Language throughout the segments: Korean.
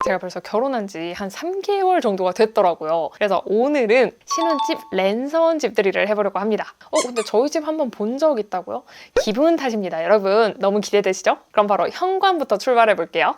제가 벌써 결혼한 지 한 3개월 정도가 됐더라고요. 그래서 오늘은 신혼집 랜선 집들이를 해보려고 합니다. 근데 저희 집 한번 본 적 있다고요? 기분 탓입니다. 여러분 너무 기대되시죠? 그럼 바로 현관부터 출발해 볼게요.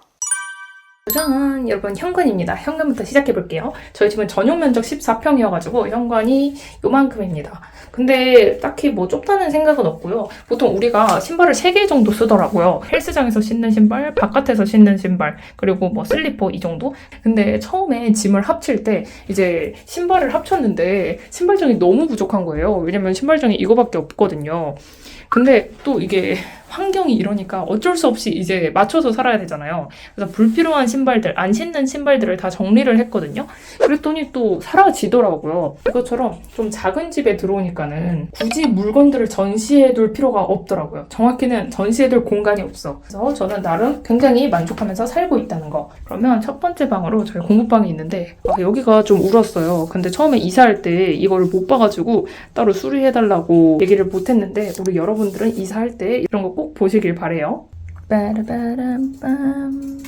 짜잔! 여러분 현관입니다. 현관부터 시작해 볼게요. 저희 집은 전용 면적 14평이어가지고 현관이 요만큼입니다. 근데 딱히 뭐 좁다는 생각은 없고요. 보통 우리가 신발을 3개 정도 쓰더라고요. 헬스장에서 신는 신발, 바깥에서 신는 신발, 그리고 뭐 슬리퍼 이 정도? 근데 처음에 짐을 합칠 때 이제 신발을 합쳤는데 신발장이 너무 부족한 거예요. 왜냐면 신발장이 이거밖에 없거든요. 근데 또 이게 환경이 이러니까 어쩔 수 없이 이제 맞춰서 살아야 되잖아요. 그래서 불필요한 신발들, 안 신는 신발들을 다 정리를 했거든요. 그랬더니 또 사라지더라고요. 이것처럼 좀 작은 집에 들어오니까는 굳이 물건들을 전시해둘 필요가 없더라고요. 정확히는 전시해둘 공간이 없어. 그래서 저는 나름 굉장히 만족하면서 살고 있다는 거. 그러면 첫 번째 방으로 저희 공부방이 있는데 여기가 좀 울었어요. 근데 처음에 이사할 때 이걸 못 봐가지고 따로 수리해달라고 얘기를 못했는데 우리 여러분들은 이사할 때 이런 거 꼭 보시길 바래요. 빠라바람빰.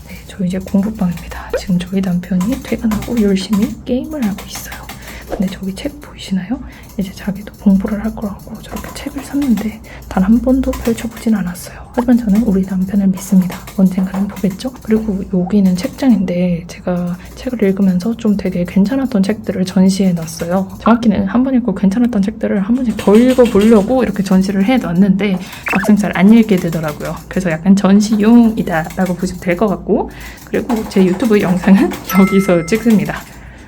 네, 저희 이제 공부방입니다. 지금 저희 남편이 퇴근하고 열심히 게임을 하고 있어요. 근데 저기 책 보이시나요? 이제 자기도 공부를 할 거라고 저렇게 책을 샀는데 단 한 번도 펼쳐보진 않았어요. 하지만 저는 우리 남편을 믿습니다. 언젠가는 보겠죠? 그리고 여기는 책장인데 제가 책을 읽으면서 좀 되게 괜찮았던 책들을 전시해놨어요. 정확히는 한 번 읽고 괜찮았던 책들을 한 번씩 더 읽어보려고 이렇게 전시를 해놨는데 막상 잘 안 읽게 되더라고요. 그래서 약간 전시용이다 라고 보시면 될 것 같고, 그리고 제 유튜브 영상은 여기서 찍습니다.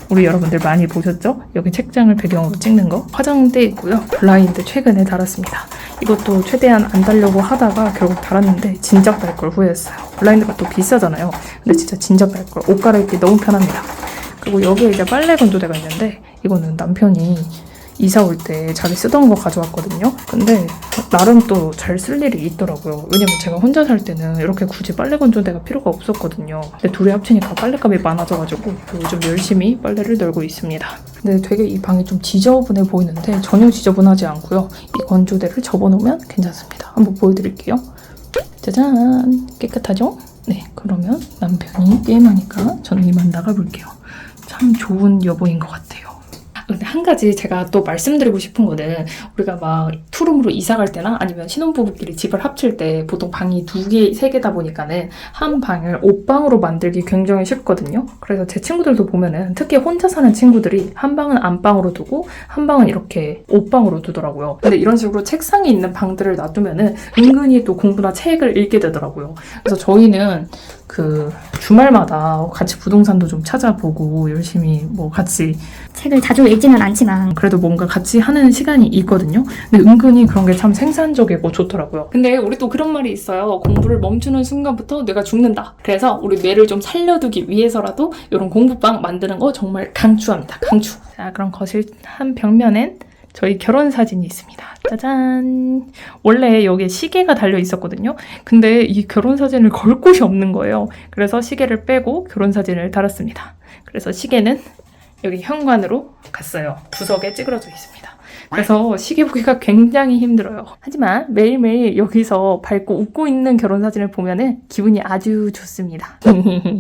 우리 여러분들 많이 보셨죠? 여기 책장을 배경으로 찍는 거. 화장대 있고요. 블라인드 최근에 달았습니다. 이것도 최대한 안 달려고 하다가 결국 달았는데 진작 달 걸 후회했어요. 블라인드가 또 비싸잖아요. 근데 진짜 진작 달 걸. 옷 갈아입기 너무 편합니다. 그리고 여기에 이제 빨래 건조대가 있는데 이거는 남편이 이사 올 때 자기 쓰던 거 가져왔거든요. 근데 나름 또 잘 쓸 일이 있더라고요. 왜냐면 제가 혼자 살 때는 이렇게 굳이 빨래 건조대가 필요가 없었거든요. 근데 둘이 합치니까 빨래값이 많아져가지고 요즘 열심히 빨래를 널고 있습니다. 근데 되게 이 방이 좀 지저분해 보이는데 전혀 지저분하지 않고요. 이 건조대를 접어놓으면 괜찮습니다. 한번 보여드릴게요. 짜잔! 깨끗하죠? 네, 그러면 남편이 게임하니까 저는 이만 나가볼게요. 참 좋은 여보인 것 같아요. 근데 한 가지 제가 또 말씀드리고 싶은 거는 우리가 막 투룸으로 이사 갈 때나 아니면 신혼부부끼리 집을 합칠 때 보통 방이 2개, 3개다 보니까는 한 방을 옷방으로 만들기 굉장히 쉽거든요. 그래서 제 친구들도 보면은 특히 혼자 사는 친구들이 한 방은 안방으로 두고 한 방은 이렇게 옷방으로 두더라고요. 근데 이런 식으로 책상이 있는 방들을 놔두면은 은근히 또 공부나 책을 읽게 되더라고요. 그래서 저희는 그 주말마다 같이 부동산도 좀 찾아보고 열심히 뭐 같이 책을 자주 읽지는 않지만 그래도 뭔가 같이 하는 시간이 있거든요. 근데 은근히 그런 게 참 생산적이고 좋더라고요. 근데 우리 또 그런 말이 있어요. 공부를 멈추는 순간부터 뇌가 죽는다. 그래서 우리 뇌를 좀 살려두기 위해서라도 이런 공부방 만드는 거 정말 강추합니다. 강추. 자, 그럼 거실 한 벽면엔 저희 결혼 사진이 있습니다. 짜잔! 원래 여기에 시계가 달려 있었거든요. 근데 이 결혼 사진을 걸 곳이 없는 거예요. 그래서 시계를 빼고 결혼 사진을 달았습니다. 그래서 시계는 여기 현관으로 갔어요. 구석에 찌그러져 있습니다. 그래서 시계 보기가 굉장히 힘들어요. 하지만 매일매일 여기서 밝고 웃고 있는 결혼 사진을 보면은 기분이 아주 좋습니다.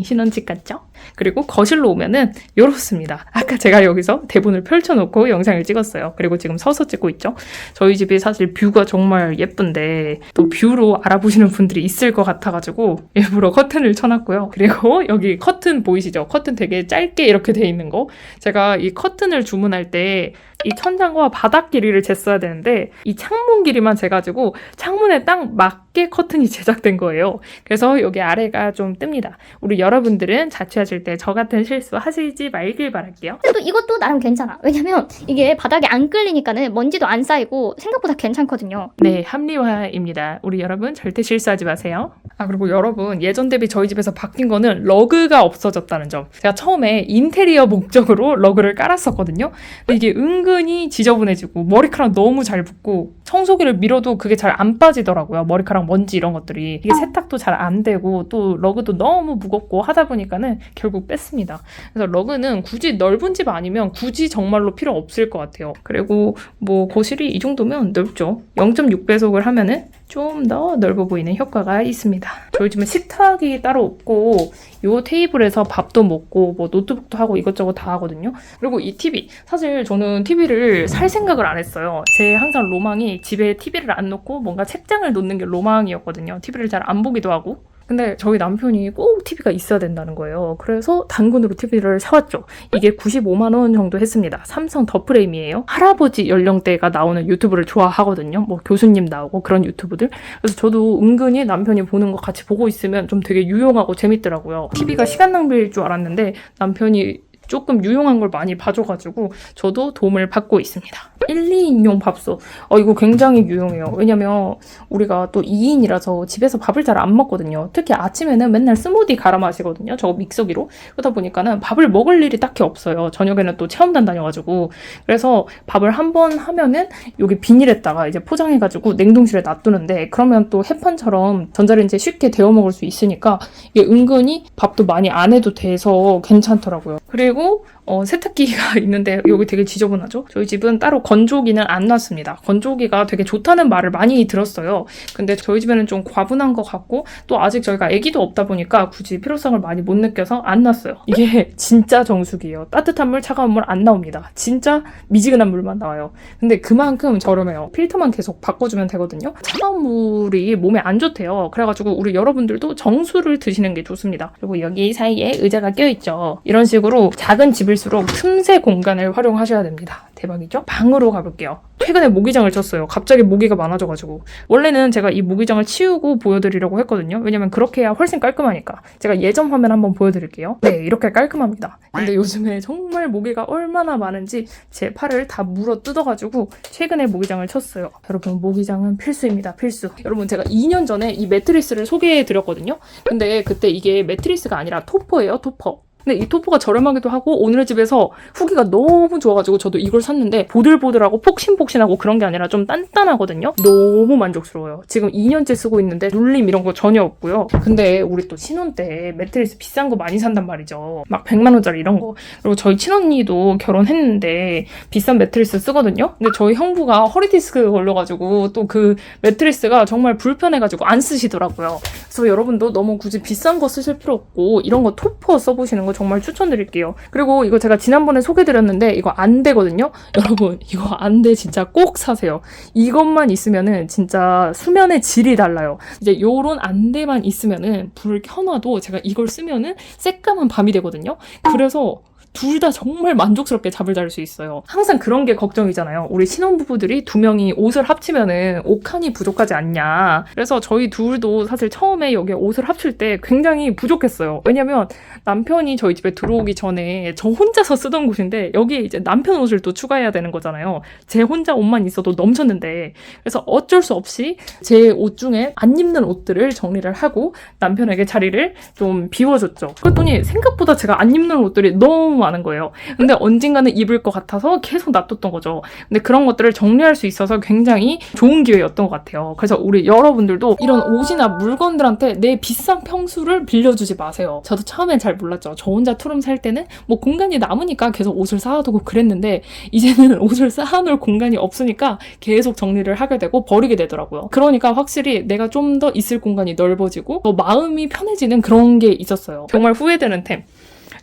신혼집 같죠? 그리고 거실로 오면은 이렇습니다. 아까 제가 여기서 대본을 펼쳐놓고 영상을 찍었어요. 그리고 지금 서서 찍고 있죠. 저희 집이 사실 뷰가 정말 예쁜데 또 뷰로 알아보시는 분들이 있을 것 같아가지고 일부러 커튼을 쳐놨고요. 그리고 여기 커튼 보이시죠? 커튼 되게 짧게 이렇게 돼 있는 거. 제가 이 커튼을 주문할 때 이 천장과 바닥 길이를 쟀어야 되는데 이 창문 길이만 재가지고 창문에 딱 맞게 커튼이 제작된 거예요. 그래서 여기 아래가 좀 뜹니다. 우리 여러분들은 자취하실 때 저 같은 실수 하시지 말길 바랄게요. 또 이것도 나름 괜찮아. 왜냐면 이게 바닥에 안 끌리니까는 먼지도 안 쌓이고 생각보다 괜찮거든요. 네, 합리화입니다. 우리 여러분 절대 실수하지 마세요. 그리고 여러분 예전 대비 저희 집에서 바뀐 거는 러그가 없어졌다는 점. 제가 처음에 인테리어 목적으로 러그를 깔았었거든요. 근데 이게 은근히 지저분해지고 머리카락 너무 잘 붙고 청소기를 밀어도 그게 잘 안 빠지더라고요. 머리카락 먼지 이런 것들이. 이게 세탁도 잘 안 되고 또 러그도 너무 무겁고 하다 보니까는 결국 뺐습니다. 그래서 러그는 굳이 넓은 집 아니면 굳이 정말로 필요 없을 것 같아요. 그리고 뭐 거실이 이 정도면 넓죠. 0.6배속을 하면은 좀 더 넓어 보이는 효과가 있습니다. 저희 집은 식탁이 따로 없고 이 테이블에서 밥도 먹고 뭐 노트북도 하고 이것저것 다 하거든요. 그리고 이 TV, 사실 저는 TV를 살 생각을 안 했어요. 제 항상 로망이 집에 TV를 안 놓고 뭔가 책장을 놓는 게 로망이었거든요. TV를 잘 안 보기도 하고. 근데 저희 남편이 꼭 TV가 있어야 된다는 거예요. 그래서 단군으로 TV를 사왔죠. 이게 95만 원 정도 했습니다. 삼성 더 프레임이에요. 할아버지 연령대가 나오는 유튜브를 좋아하거든요. 뭐 교수님 나오고 그런 유튜브들. 그래서 저도 은근히 남편이 보는 거 같이 보고 있으면 좀 되게 유용하고 재밌더라고요. TV가 시간 낭비일 줄 알았는데 남편이 조금 유용한 걸 많이 봐줘가지고 저도 도움을 받고 있습니다. 1, 2인용 밥솥. 이거 굉장히 유용해요. 왜냐면 우리가 또 2인이라서 집에서 밥을 잘 안 먹거든요. 특히 아침에는 맨날 스무디 갈아 마시거든요. 저거 믹서기로. 그러다 보니까는 밥을 먹을 일이 딱히 없어요. 저녁에는 또 체험단 다녀가지고. 그래서 밥을 한 번 하면은 여기 비닐에다가 이제 포장해가지고 냉동실에 놔두는데 그러면 또 햇반처럼 전자레인지에 쉽게 데워 먹을 수 있으니까 이게 은근히 밥도 많이 안 해도 돼서 괜찮더라고요. 그리고 세탁기가 있는데 여기 되게 지저분하죠? 저희 집은 따로 건조기는 안 놨습니다. 건조기가 되게 좋다는 말을 많이 들었어요. 근데 저희 집에는 좀 과분한 것 같고 또 아직 저희가 아기도 없다 보니까 굳이 필요성을 많이 못 느껴서 안 놨어요. 이게 진짜 정수기예요. 따뜻한 물, 차가운 물 안 나옵니다. 진짜 미지근한 물만 나와요. 근데 그만큼 저렴해요. 필터만 계속 바꿔주면 되거든요. 차가운 물이 몸에 안 좋대요. 그래가지고 우리 여러분들도 정수를 드시는 게 좋습니다. 그리고 여기 사이에 의자가 껴있죠. 이런 식으로 작은 집일수록 틈새 공간을 활용하셔야 됩니다. 대박이죠? 방으로 가볼게요. 최근에 모기장을 쳤어요. 갑자기 모기가 많아져가지고. 원래는 제가 이 모기장을 치우고 보여드리려고 했거든요. 왜냐면 그렇게 해야 훨씬 깔끔하니까. 제가 예전 화면 한번 보여드릴게요. 네, 이렇게 깔끔합니다. 근데 요즘에 정말 모기가 얼마나 많은지 제 팔을 다 물어 뜯어가지고 최근에 모기장을 쳤어요. 여러분, 모기장은 필수입니다. 필수. 여러분, 제가 2년 전에 이 매트리스를 소개해드렸거든요. 근데 그때 이게 매트리스가 아니라 토퍼예요, 토퍼. 근데 이 토퍼가 저렴하기도 하고 오늘 집에서 후기가 너무 좋아가지고 저도 이걸 샀는데 보들보들하고 폭신폭신하고 그런 게 아니라 좀 단단하거든요. 너무 만족스러워요. 지금 2년째 쓰고 있는데 눌림 이런 거 전혀 없고요. 근데 우리 또 신혼 때 매트리스 비싼 거 많이 산단 말이죠. 막 100만 원짜리 이런 거. 그리고 저희 친언니도 결혼했는데 비싼 매트리스 쓰거든요. 근데 저희 형부가 허리 디스크 걸려가지고 또 그 매트리스가 정말 불편해가지고 안 쓰시더라고요. 그래서 여러분도 너무 굳이 비싼 거 쓰실 필요 없고 이런 거 토퍼 써보시는 거 정말 추천드릴게요. 그리고 이거 제가 지난번에 소개드렸는데 이거 안 되거든요. 여러분 이거 안 돼. 진짜 꼭 사세요. 이것만 있으면은 진짜 수면의 질이 달라요. 이제 요런 안 돼만 있으면은 불을 켜놔도 제가 이걸 쓰면은 새까만 밤이 되거든요. 그래서 둘 다 정말 만족스럽게 잠을 잘 수 있어요. 항상 그런 게 걱정이잖아요. 우리 신혼부부들이 두 명이 옷을 합치면은 옷칸이 부족하지 않냐. 그래서 저희 둘도 사실 처음에 여기 옷을 합칠 때 굉장히 부족했어요. 왜냐면 남편이 저희 집에 들어오기 전에 저 혼자서 쓰던 곳인데 여기에 이제 남편 옷을 또 추가해야 되는 거잖아요. 제 혼자 옷만 있어도 넘쳤는데 그래서 어쩔 수 없이 제 옷 중에 안 입는 옷들을 정리를 하고 남편에게 자리를 좀 비워줬죠. 그랬더니 생각보다 제가 안 입는 옷들이 너무 많은 거예요. 근데 언젠가는 입을 것 같아서 계속 놔뒀던 거죠. 근데 그런 것들을 정리할 수 있어서 굉장히 좋은 기회였던 것 같아요. 그래서 우리 여러분들도 이런 옷이나 물건들한테 내 비싼 평수를 빌려주지 마세요. 저도 처음엔 잘 몰랐죠. 저 혼자 투룸 살 때는 뭐 공간이 남으니까 계속 옷을 쌓아두고 그랬는데 이제는 옷을 쌓아놓을 공간이 없으니까 계속 정리를 하게 되고 버리게 되더라고요. 그러니까 확실히 내가 좀 더 있을 공간이 넓어지고 더 마음이 편해지는 그런 게 있었어요. 정말 후회되는 템.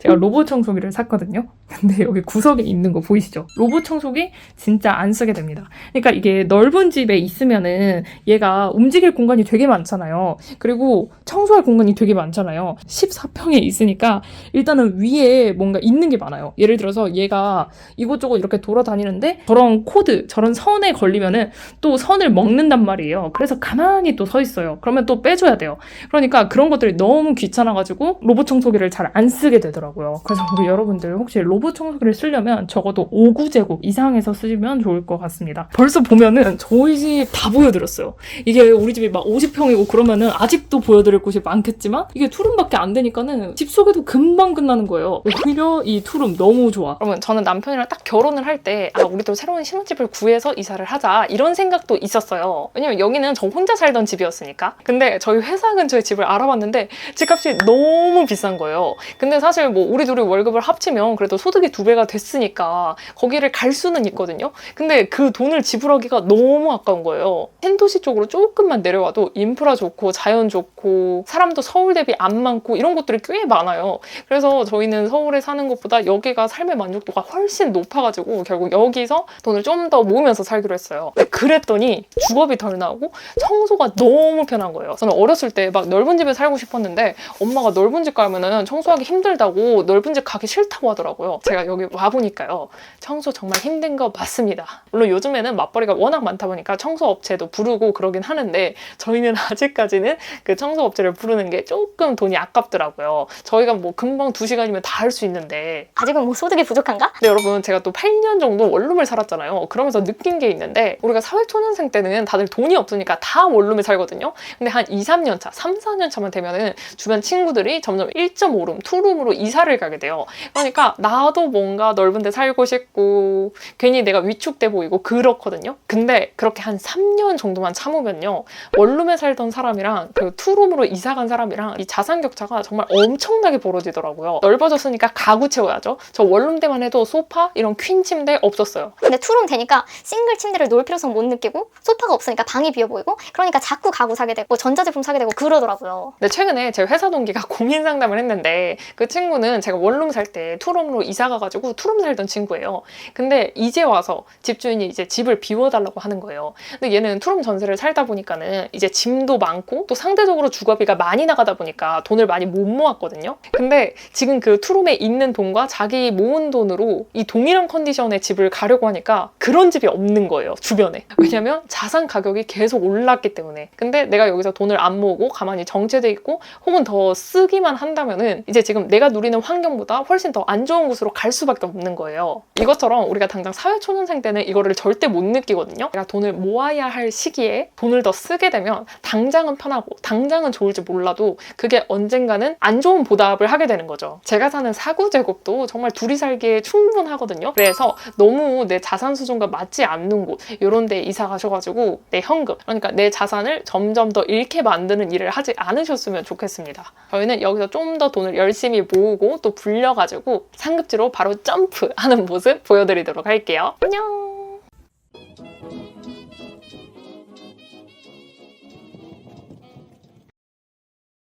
제가 로봇 청소기를 샀거든요. 근데 여기 구석에 있는 거 보이시죠? 로봇 청소기 진짜 안 쓰게 됩니다. 그러니까 이게 넓은 집에 있으면은 얘가 움직일 공간이 되게 많잖아요. 그리고 청소할 공간이 되게 많잖아요. 14평에 있으니까 일단은 위에 뭔가 있는 게 많아요. 예를 들어서 얘가 이곳저곳 이렇게 돌아다니는데 저런 코드, 저런 선에 걸리면은 또 선을 먹는단 말이에요. 그래서 가만히 또 서 있어요. 그러면 또 빼줘야 돼요. 그러니까 그런 것들이 너무 귀찮아가지고 로봇 청소기를 잘 안 쓰게 되더라고요. 있더라고요. 그래서 우리 여러분들 혹시 로봇 청소기를 쓰려면 적어도 5구제곱 이상에서 쓰시면 좋을 것 같습니다. 벌써 보면은 저희 집 다 보여드렸어요. 이게 우리 집이 막 50평이고 그러면은 아직도 보여드릴 곳이 많겠지만 이게 투룸밖에 안 되니까는 집 소개도 금방 끝나는 거예요. 오히려 이 투룸 너무 좋아. 그러면 저는 남편이랑 딱 결혼을 할 때 우리도 새로운 신혼집을 구해서 이사를 하자 이런 생각도 있었어요. 왜냐면 여기는 저 혼자 살던 집이었으니까. 근데 저희 회사 근처에 집을 알아봤는데 집값이 너무 비싼 거예요. 근데 사실 뭐 우리 둘이 월급을 합치면 그래도 소득이 2배가 됐으니까 거기를 갈 수는 있거든요. 근데 그 돈을 지불하기가 너무 아까운 거예요. 신도시 쪽으로 조금만 내려와도 인프라 좋고 자연 좋고 사람도 서울 대비 안 많고 이런 것들이 꽤 많아요. 그래서 저희는 서울에 사는 것보다 여기가 삶의 만족도가 훨씬 높아가지고 결국 여기서 돈을 좀 더 모으면서 살기로 했어요. 그랬더니 주거비 덜 나오고 청소가 너무 편한 거예요. 저는 어렸을 때 막 넓은 집에 살고 싶었는데 엄마가 넓은 집 가면은 청소하기 힘들다고 넓은 집 가기 싫다고 하더라고요. 제가 여기 와보니까요. 청소 정말 힘든 거 맞습니다. 물론 요즘에는 맞벌이가 워낙 많다 보니까 청소업체도 부르고 그러긴 하는데 저희는 아직까지는 그 청소업체를 부르는 게 조금 돈이 아깝더라고요. 저희가 뭐 금방 2시간이면 다 할 수 있는데 아직은 뭐 소득이 부족한가? 근데 여러분 제가 또 8년 정도 원룸을 살았잖아요. 그러면서 느낀 게 있는데 우리가 사회초년생 때는 다들 돈이 없으니까 다 원룸에 살거든요. 근데 한 2, 3년 차, 3, 4년 차만 되면은 주변 친구들이 점점 1.5룸, 2룸으로 이사를 가게 돼요. 그러니까 나도 뭔가 넓은 데 살고 싶고 괜히 내가 위축돼 보이고 그렇거든요. 근데 그렇게 한 3년 정도만 참으면요. 원룸에 살던 사람이랑 그 2룸으로 이사 간 사람이랑 이 자산 격차가 정말 엄청나게 벌어지더라고요. 넓어졌으니까 가구 채워야죠. 저 원룸 때만 해도 소파, 이런 퀸 침대 없었어요. 근데 투룸 되니까 싱글 침대를 놓을 필요성 못 느끼고 소파가 없으니까 방이 비어 보이고 그러니까 자꾸 가구 사게 되고 전자제품 사게 되고 그러더라고요. 근데 최근에 제 회사 동기가 고민 상담을 했는데 그 친구는 제가 원룸 살 때 투룸으로 이사 가가지고 투룸 살던 친구예요. 근데 이제 와서 집주인이 이제 집을 비워달라고 하는 거예요. 근데 얘는 투룸 전세를 살다 보니까는 이제 짐도 많고 또 상대적으로 주거비가 많이 나가다 보니까 돈을 많이 못 모았거든요. 근데 지금 그 투룸에 있는 돈과 자기 모은 돈으로 이 동일한 컨디션의 집을 가려고 하니까 그런 집이 없는 거예요, 주변에. 왜냐면 자산 가격이 계속 올랐기 때문에. 근데 내가 여기서 돈을 안 모으고 가만히 정체돼 있고 혹은 더 쓰기만 한다면은 이제 지금 내가 누리는 환경보다 훨씬 더 안 좋은 곳으로 갈 수밖에 없는 거예요. 이것처럼 우리가 당장 사회초년생 때는 이거를 절대 못 느끼거든요. 내가 돈을 모아야 할 시기에 돈을 더 쓰게 되면 당장은 편하고 당장은 좋을지 몰라도 그게 언젠가는 안 좋은 보답을 하게 되는 거죠. 제가 사는 4구제곱도 정말 둘이 살기에 충분하거든요. 그래서 너무 내 자산 수준과 맞지 않는 곳 이런 데 이사 가셔가지고 내 현금, 그러니까 내 자산을 점점 더 잃게 만드는 일을 하지 않으셨으면 좋겠습니다. 저희는 여기서 좀 더 돈을 열심히 모으고 또 불려가지고 상급지로 바로 점프하는 모습 보여드리도록 할게요. 안녕!